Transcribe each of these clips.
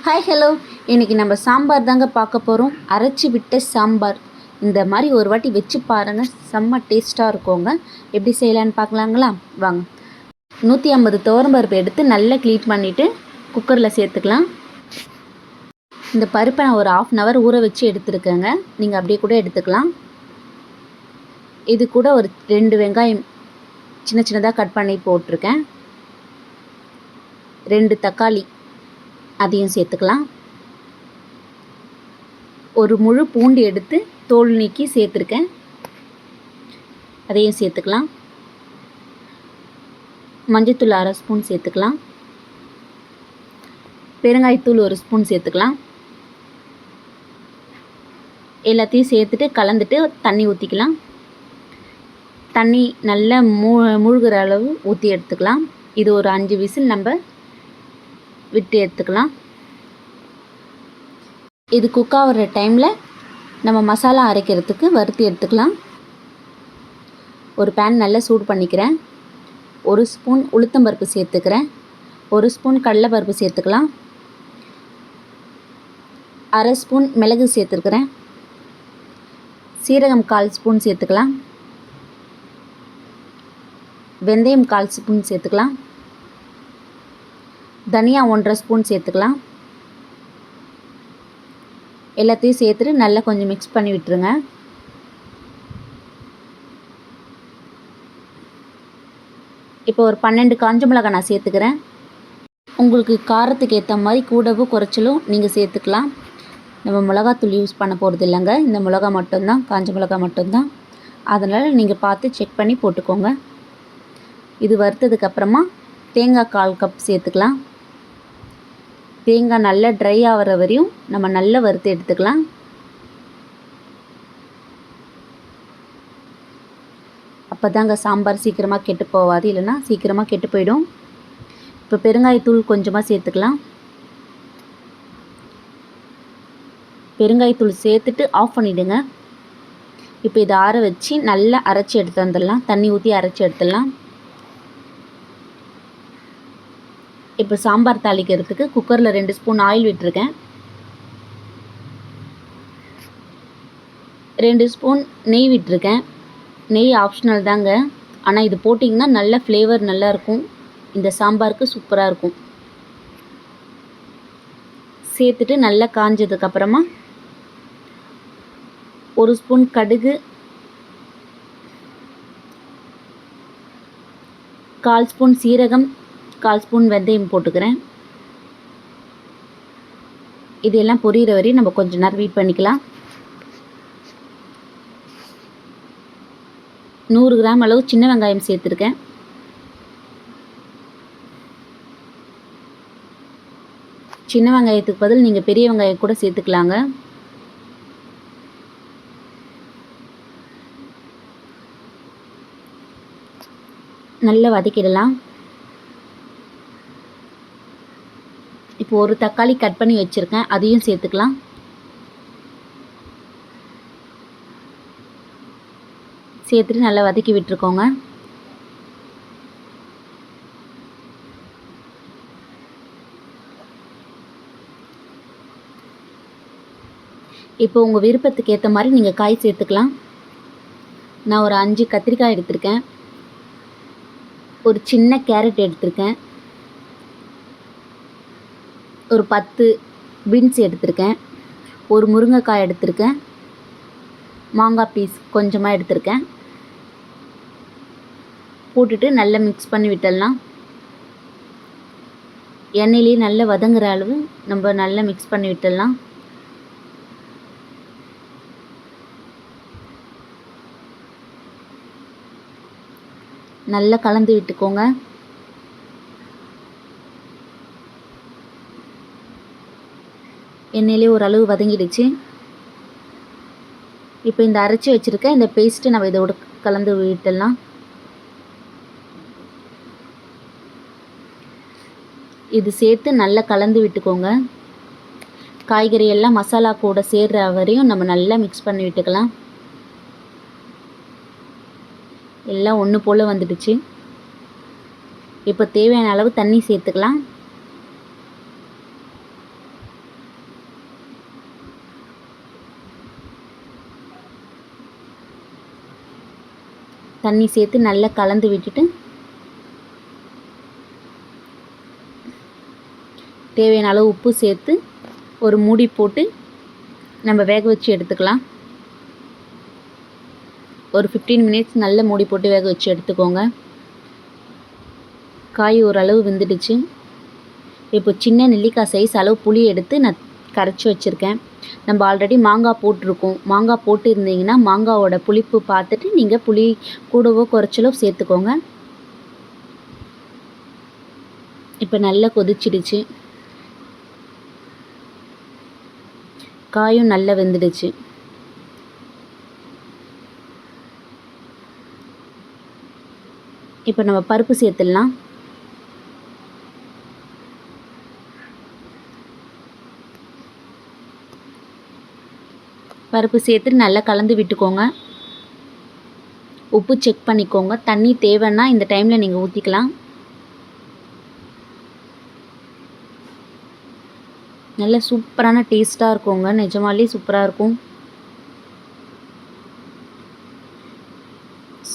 Hi hello, இன்றைக்கி நம்ம சாம்பார் தாங்க பார்க்க போகிறோம். அரைச்சி விட்ட சாம்பார். இந்த மாதிரி ஒரு வாட்டி வச்சு பாருங்கள், செம்ம டேஸ்ட்டாக இருக்குங்க. எப்படி செய்யலான்னு பார்க்கலாங்களா? வாங்க. 150 துவரம்பருப்பு எடுத்து நல்லா க்ளீன் பண்ணிவிட்டு குக்கரில் சேர்த்துக்கலாம். இந்த பருப்பை நான் ஒரு 1/2 hour ஊற வச்சு எடுத்துருக்கேங்க. நீங்கள் அப்படியே கூட எடுத்துக்கலாம். இது கூட ஒரு 2 வெங்காயம் சின்ன சின்னதாக கட் பண்ணி போட்டிருக்கேன். 2 தக்காளி அதையும் சேர்த்துக்கலாம். ஒரு முழு பூண்டு எடுத்து தோல் நீக்கி சேர்த்துருக்கேன், அதையும் சேர்த்துக்கலாம். மஞ்சத்தூள் 1/2 ஸ்பூன் சேர்த்துக்கலாம். பெருங்காயத்தூள் 1 ஸ்பூன் சேர்த்துக்கலாம். எல்லாத்தையும் சேர்த்துட்டு கலந்துட்டு தண்ணி ஊற்றிக்கலாம். தண்ணி நல்லா மூழ்கிற அளவு ஊற்றி எடுத்துக்கலாம். இது ஒரு 5 விசில் நம்ம விட்டு எடுத்துக்கலாம். இது குக் ஆகிற டைமில் நம்ம மசாலா அரைக்கிறதுக்கு வறுத்து எடுத்துக்கலாம். ஒரு பேன் நல்லா சூடு பண்ணிக்கிறேன். 1 ஸ்பூன் உளுத்தம்பருப்பு சேர்த்துக்கிறேன். 1 ஸ்பூன் கடலைப்பருப்பு சேர்த்துக்கலாம். 1/2 ஸ்பூன் மிளகு சேர்த்துக்கிறேன். சீரகம் 1/4 ஸ்பூன் சேர்த்துக்கலாம். வெந்தயம் 1/4 ஸ்பூன் சேர்த்துக்கலாம். தனியா 1/2 ஸ்பூன் சேர்த்துக்கலாம். எல்லாத்தையும் சேர்த்துட்டு நல்லா கொஞ்சம் மிக்ஸ் பண்ணி விட்டுருங்க. இப்போ ஒரு 12 காஞ்ச மிளகாய் நான் சேர்த்துக்கிறேன். உங்களுக்கு காரத்துக்கு ஏற்ற மாதிரி கூடவோ குறைச்சலும் நீங்கள் சேர்த்துக்கலாம். நம்ம மிளகாத்தூள் யூஸ் பண்ண போகிறது இல்லைங்க, இந்த மிளகா மட்டும்தான், காஞ்ச மிளகாய் மட்டும்தான். அதனால் நீங்கள் பார்த்து செக் பண்ணி போட்டுக்கோங்க. இது வறுத்ததுக்கப்புறமா தேங்காய் 1/4 கப் சேர்த்துக்கலாம். தேங்காய் நல்லா ட்ரை ஆகிற வரையும் நம்ம நல்லா வறுத்து எடுத்துக்கலாம். அப்போ தாங்க சாம்பார் சீக்கிரமாக கெட்டு போகாது, இல்லைன்னா சீக்கிரமாக கெட்டு போயிடும். இப்போ பெருங்காயத்தூள் கொஞ்சமாக சேர்த்துக்கலாம். பெருங்காயத்தூள் சேர்த்துட்டு ஆஃப் பண்ணிவிடுங்க. இப்போ இதை ஆற வச்சு நல்லா அரைச்சி எடுத்து வந்துடலாம். தண்ணி ஊற்றி அரைச்சி எடுத்துடலாம். இப்போ சாம்பார் தாளிக்கிறதுக்கு குக்கரில் 2 ஸ்பூன் ஆயில் விட்டுருக்கேன். 2 ஸ்பூன் நெய் விட்டுருக்கேன். நெய் ஆப்ஷனல் தாங்க, ஆனால் இது போட்டிங்கன்னா நல்ல ஃப்ளேவர் நல்லாயிருக்கும். இந்த சாம்பாருக்கு சூப்பராக இருக்கும். சேர்த்துட்டு நல்லா காஞ்சதுக்கப்புறமா 1 ஸ்பூன் கடுகு, 1/4 ஸ்பூன் சீரகம், 1/4 ஸ்பூன் வெந்தயம் போட்டுக்கிறேன். இதெல்லாம் பொரியிற வரையும் நம்ம கொஞ்சம் நேரம் வெயிட் பண்ணிக்கலாம். 100 கிராம் அளவு சின்ன வெங்காயம் சேர்த்துருக்கேன். சின்ன வெங்காயத்துக்கு பதில் நீங்கள் பெரிய வெங்காயம் கூட சேர்த்துக்கலாங்க. நல்லா வதக்கிடலாம். இப்போ ஒரு தக்காளி கட் பண்ணி வச்சுருக்கேன், அதையும் சேர்த்துக்கலாம். சேர்த்துட்டு நல்லா வதக்கி விட்டுருக்கோங்க. இப்போ உங்கள் விருப்பத்துக்கு ஏற்ற மாதிரி நீங்கள் காய் சேர்த்துக்கலாம். நான் ஒரு 5 கத்திரிக்காய் எடுத்திருக்கேன். ஒரு சின்ன கேரட் எடுத்திருக்கேன். ஒரு 10 பீன்ஸ் எடுத்திருக்கேன். ஒரு முருங்கைக்காய் எடுத்திருக்கேன். மாங்காய் பீஸ் கொஞ்சமாக எடுத்திருக்கேன். போட்டுட்டு நல்லா மிக்ஸ் பண்ணி விட்டுடலாம். எண்ணெயிலேயே நல்லா வதங்குற அளவு நம்ம நல்லா மிக்ஸ் பண்ணி விட்டுடலாம். நல்லா கலந்து விட்டுக்கோங்க. எண்ணெயிலே ஓரளவு வதங்கிடுச்சு. இப்போ இந்த அரைச்சி வச்சுருக்க இந்த பேஸ்ட்டு நம்ம இதோட கலந்து விட்டுடலாம். இது சேர்த்து நல்லா கலந்து விட்டுக்கோங்க. காய்கறி எல்லாம் மசாலா கூட சேர்ற வரையும் நம்ம நல்லா மிக்ஸ் பண்ணி விட்டுக்கலாம். எல்லாம் ஒன்று போல் வந்துடுச்சு. இப்போ தேவையான அளவு தண்ணி சேர்த்துக்கலாம். தண்ணி சேர்த்து நல்லா கலந்து விட்டுட்டு தேவையான அளவு உப்பு சேர்த்து ஒரு மூடி போட்டு நம்ம வேக வச்சு எடுத்துக்கலாம். ஒரு 15 மினிட்ஸ் நல்ல மூடி போட்டு வேக வச்சு எடுத்துக்கோங்க. காய் ஓரளவு வெந்துடுச்சு. இப்போ சின்ன நெல்லிக்காய் சைஸ் அளவு புளி எடுத்து நான் கரைச்சி வச்சுருக்கேன். நம்ம ஆல்ரெடி மாங்காய் போட்டிருக்கோம். மாங்காய் போட்டு இருந்தீங்கன்னா மாங்காவோட புளிப்பு பார்த்துட்டு நீங்கள் புளி கூடவோ குறைச்சலோ சேர்த்துக்கோங்க. இப்போ நல்லா கொதிச்சிடுச்சு. காயும் நல்லா வெந்துடுச்சு. இப்போ நம்ம பருப்பு சேர்த்துடலாம். பருப்பு சேர்த்து நல்லா கலந்து விட்டுக்கோங்க. உப்பு செக் பண்ணிக்கோங்க. தண்ணி தேவைன்னா இந்த டைமில் நீங்கள் ஊற்றிக்கலாம். நல்ல சூப்பரான டேஸ்ட்டாக இருக்குங்க. நிஜமாலே சூப்பராக இருக்கும்.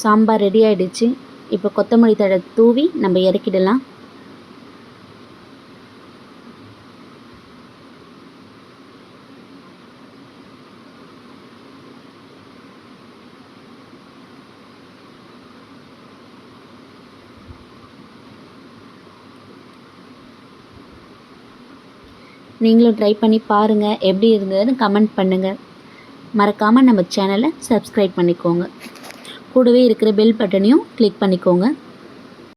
சாம்பார் ரெடி ஆகிடுச்சு. இப்போ கொத்தமல்லி தழை தூவி நம்ம இறக்கிடலாம். நீங்களும் ட்ரை பண்ணி பாருங்கள். எப்படி இருந்ததுன்னு கமெண்ட் பண்ணுங்கள். மறக்காமல் நம்ம சேனலை சப்ஸ்கிரைப் பண்ணிக்கோங்க. கூடவே இருக்கிற பெல் பட்டனையும் கிளிக் பண்ணிக்கோங்க.